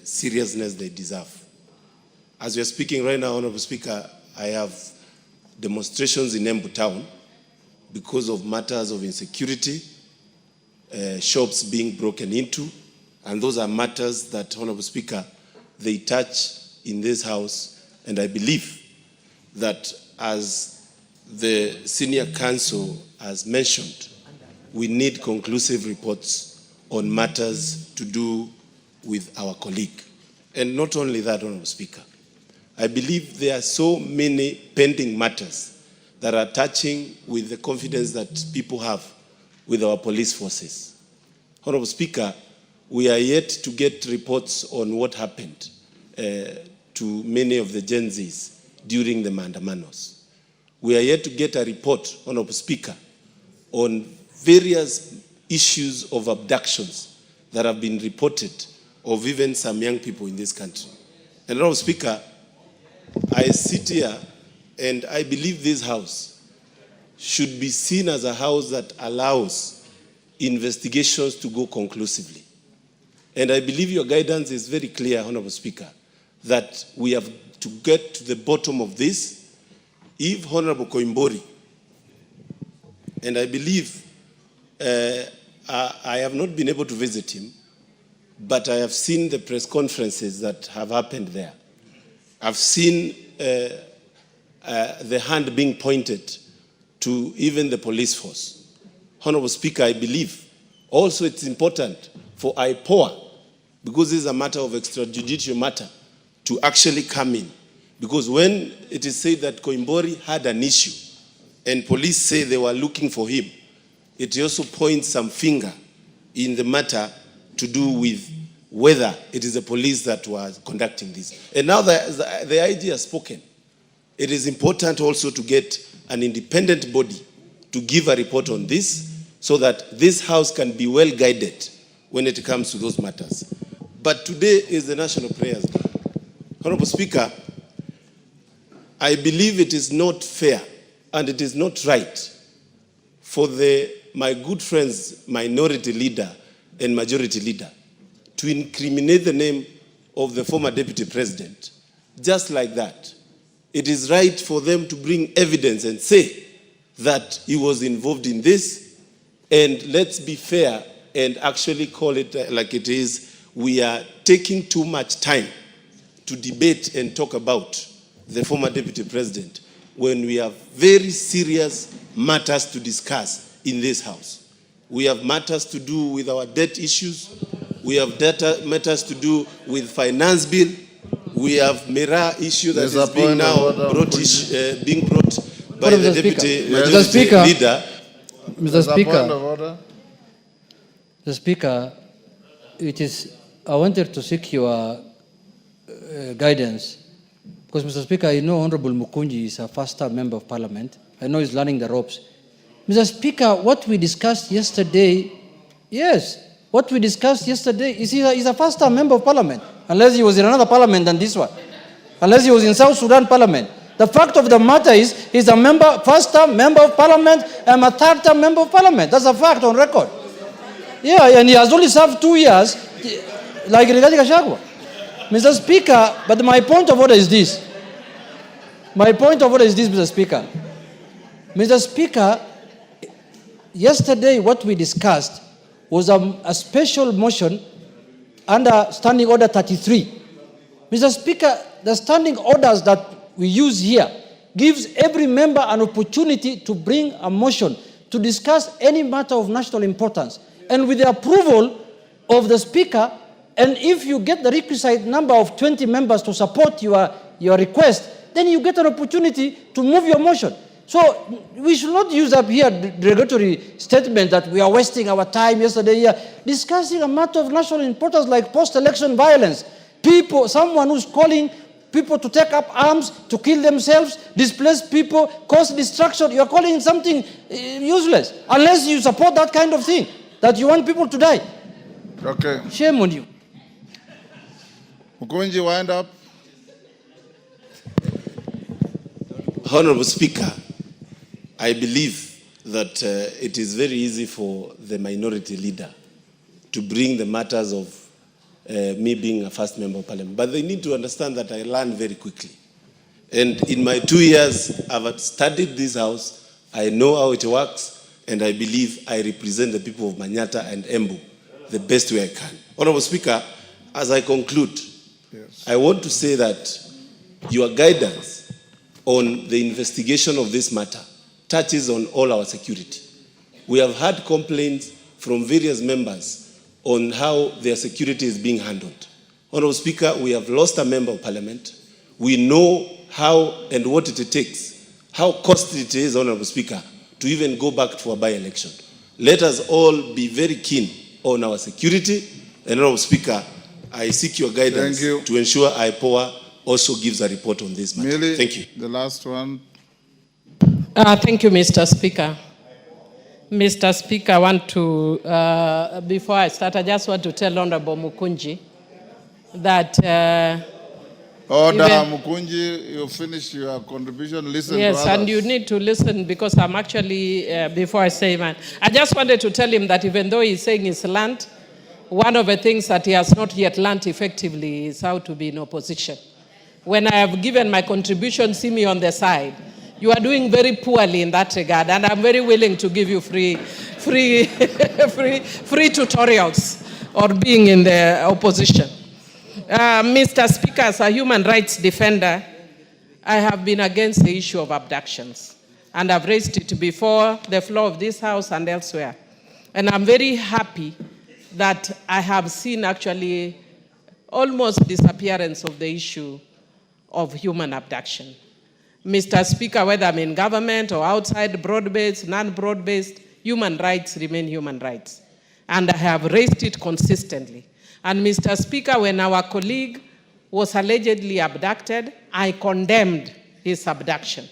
seriousness they deserve. As we are speaking right now, Honorable Speaker, I have demonstrations in Embu town because of matters of insecurity, shops being broken into, and those are matters that, Honorable Speaker, they touch in this House, and I believe that as the senior counsel has mentioned, we need conclusive reports on matters to do with our colleague. And not only that, Honorable Speaker, I believe there are so many pending matters that are touching with the confidence that people have with our police forces. Honorable Speaker, we are yet to get reports on what happened to many of the Gen Zs during the Maandamanos. We are yet to get a report, Honorable Speaker, on various issues of abductions that have been reported of even some young people in this country. And Honorable Speaker, I sit here and I believe this House should be seen as a House that allows investigations to go conclusively. And I believe your guidance is very clear, Honorable Speaker, that we have to get to the bottom of this. If Honorable Koimbori, and I believe I have not been able to visit him, but I have seen the press conferences that have happened there. I've seen the hand being pointed to even the police force. Honorable Speaker, I believe also it's important for IPOA, because this is a matter of extrajudicial matter, to actually come in. Because when it is said that Koimbori had an issue and police say they were looking for him, it also points some finger in the matter to do with whether it is the police that was conducting this. And now the IG has spoken. It is important also to get an independent body to give a report on this so that this House can be well guided when it comes to those matters. But today is the National Prayers Day. Honorable Speaker, I believe it is not fair and it is not right for my good friends, minority leader and majority leader, to incriminate the name of the former deputy president just like that. It is right for them to bring evidence and say that he was involved in this, and let's be fair and actually call it like it is. We are taking too much time to debate and talk about the former deputy president when we have very serious matters to discuss in this House. We have matters to do with our debt issues. We have matters to do with finance bill. We have Mira issue that is being now being brought by the deputy majority leader. Mr. Speaker, Mr. Speaker, I wanted to seek your guidance, because, Mr. Speaker, I know Honorable Mukunji is a first-time member of Parliament. I know he's learning the ropes. Mr. Speaker, what we discussed yesterday, what we discussed yesterday is he's a first-time member of Parliament, unless he was in another parliament than this one, unless he was in South Sudan Parliament. The fact of the matter is he's a first-time member of Parliament and a third-time member of Parliament. That's a fact on record. Yeah, and he has only served 2 years, like regarding Gachagua. Mr. Speaker, but my point of order is this. Mr. Speaker. Mr. Speaker, yesterday what we discussed was a special motion under Standing Order 33. Mr. Speaker, the standing orders that we use here gives every member an opportunity to bring a motion to discuss any matter of national importance. And with the approval of the Speaker, and if you get the requisite number of 20 members to support your request, then you get an opportunity to move your motion. So we should not use up here the derogatory statement that we are wasting our time yesterday here discussing a matter of national importance like post-election violence. Someone who's calling people to take up arms, to kill themselves, displace people, cause destruction. You are calling something useless, unless you support that kind of thing, that you want people to die. Okay. Shame on you. Mukunji, wind up. Honorable Speaker, I believe that it is very easy for the minority leader to bring the matters of me being a first member of parliament. But they need to understand that I learn very quickly. And in my 2 years, I've studied this house, I know how it works, and I believe I represent the people of Manyata and Embu the best way I can. Honorable Speaker, as I conclude, yes, I want to say that your guidance on the investigation of this matter touches on all our security. We have had complaints from various members on how their security is being handled. Honorable Speaker, we have lost a member of parliament. We know how and what it takes, how costly it is, Honorable Speaker, to even go back to a by-election. Let us all be very keen on our security. And Honorable Speaker, I seek your guidance to ensure IPOA also gives a report on this matter. Merely thank you. The last one. Thank you, Mr. Speaker. Mr. Speaker, I want to, before I start, I just want to tell Honorable Mukunji that... Order, Mukunji, you finished your contribution. Listen yes, to others. and you need to listen because I'm actually, before I say man, I just wanted to tell him that even though he's saying he's learned, one of the things that he has not yet learned effectively is how to be in opposition. When I have given my contribution, see me on the side. You are doing very poorly in that regard, and I'm very willing to give you free tutorials or being in the opposition. Mr. Speaker, as a human rights defender, I have been against the issue of abductions, and I've raised it before the floor of this House and elsewhere. And I'm very happy that I have seen actually almost disappearance of the issue of human abduction. Mr. Speaker, whether I'm in government or outside, broad-based, non-broad-based, human rights remain human rights. And I have raised it consistently. And Mr. Speaker, when our colleague was allegedly abducted, I condemned his abduction.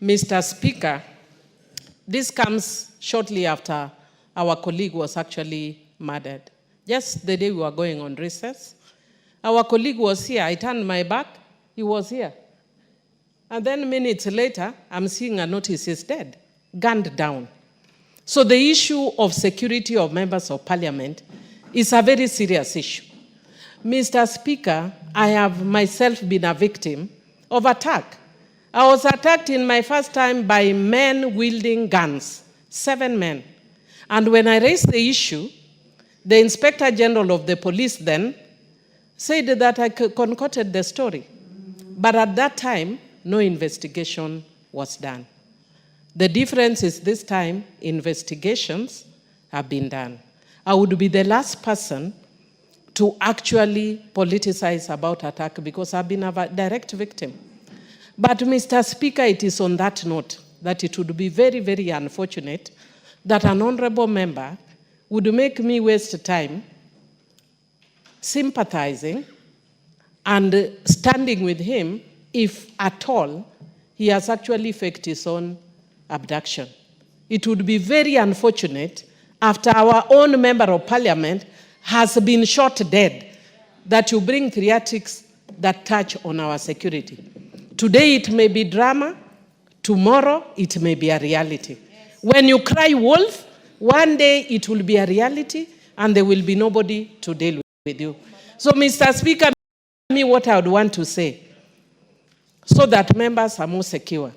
Mr. Speaker, this comes shortly after our colleague was actually murdered. Just the day we were going on recess, our colleague was here. I turned my back, he was here. And then minutes later, I'm seeing a notice he's dead, gunned down. So the issue of security of members of parliament is a very serious issue. Mr. Speaker, I have myself been a victim of attack. I was attacked in my first time by men wielding guns, 7 men. And when I raised the issue, the Inspector General of the police then said that I concocted the story. But at that time, no investigation was done. The difference is this time, investigations have been done. I would be the last person to actually politicize about attack because I've been a direct victim. But Mr. Speaker, it is on that note that it would be very, very unfortunate that an honorable member would make me waste time sympathizing and standing with him if at all he has actually faked his own abduction. It would be very unfortunate after our own member of parliament has been shot dead that you bring theatrics that touch on our security. Today it may be drama, tomorrow it may be a reality. When you cry wolf, one day it will be a reality and there will be nobody to deal with you. So Mr. Speaker, me what I would want to say, so that members are more secure.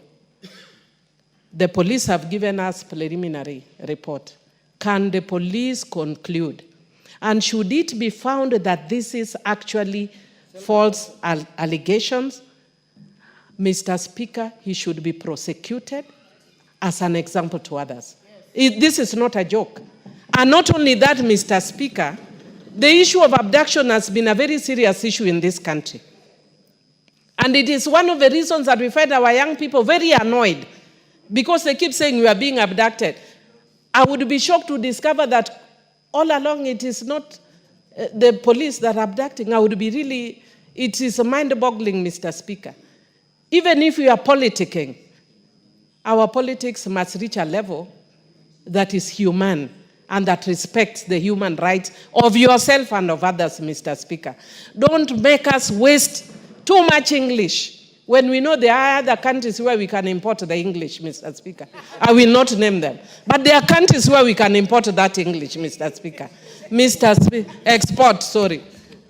The police have given us preliminary report. Can the police conclude? And should it be found that this is actually false allegations, Mr. Speaker, he should be prosecuted as an example to others. This is not a joke. And not only that, Mr. Speaker, the issue of abduction has been a very serious issue in this country. And it is one of the reasons that we find our young people very annoyed because they keep saying we are being abducted. I would be shocked to discover that all along it is not the police that are abducting. I would be really, it is mind-boggling, Mr. Speaker. Even if we are politicking, our politics must reach a level that is human and that respects the human rights of yourself and of others, Mr. Speaker. Don't make us waste too much English when we know there are other countries where we can import the English, Mr. Speaker. I will not name them. But there are countries where we can import that English, Mr. Speaker. Export, sorry.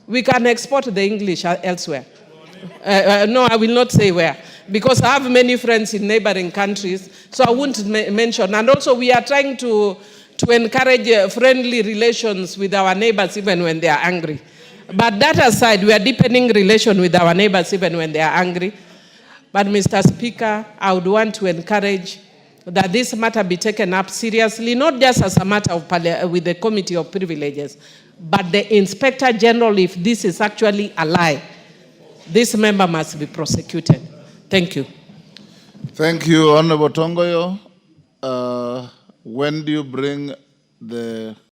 We can export the English elsewhere. No, I will not say where, because I have many friends in neighboring countries, so I won't mention. And also we are trying to encourage friendly relations with our neighbors even when they are angry. But that aside, we are deepening relation with our neighbors even when they are angry. But Mr. Speaker, I would want to encourage that this matter be taken up seriously, not just as a matter of with the Committee of Privileges, but the Inspector General, if this is actually a lie, this member must be prosecuted. Thank you. Thank you, Honorable Tongoyo. When do you bring the